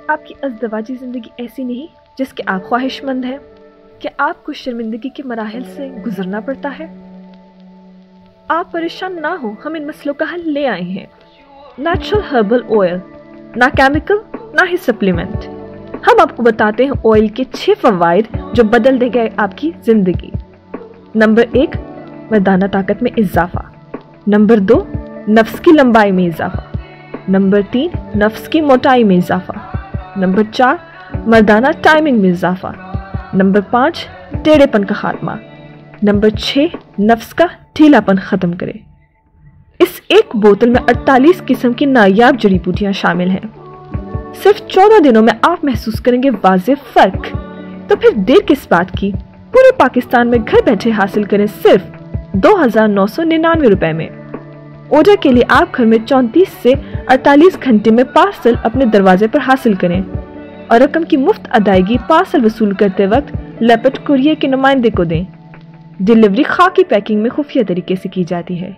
आपकी अज़दवाजी ज़िंदगी ऐसी नहीं जिसके आप ख्वाहिशमंद हैं? क्या आपको शर्मिंदगी के मराहिल से गुजरना पड़ता है? आप परेशान ना हो, हम इन मसलों का हल ले आए हैं। नेचुरल हर्बल ऑयल, ना केमिकल ना ही सप्लीमेंट। हम आपको बताते हैं ऑयल के 6 फवाइद जो बदल देंगे आपकी ज़िंदगी। नंबर 1, मर्दाना ताकत में इजाफा। नंबर 2, नफ्स की लंबाई में इजाफा। नंबर 3, नफ्स की मोटाई में इजाफा। नंबर 4, मर्दाना टाइमिंग में इजाफा। नंबर 5, टेढ़ेपन का खात्मा। नंबर 6, नफ्स का ढीलापन ख़त्म करे। इस एक बोतल में 48 किस्म की नायाब जड़ी बूटियां शामिल हैं। सिर्फ 14 दिनों में आप महसूस करेंगे वाज़ेह फ़र्क। तो फिर देर किस बात की? पूरे पाकिस्तान में घर बैठे हासिल करें सिर्फ 2,999 रुपए में। ऑर्डर के लिए आप घर में 34 से 48 घंटे में पार्सल अपने दरवाजे पर हासिल करें और रकम की मुफ्त अदायगी पार्सल वसूल करते वक्त लेपर्ड कुरियर के नुमाइंदे को दें। डिलीवरी खाकी पैकिंग में खुफिया तरीके से की जाती है।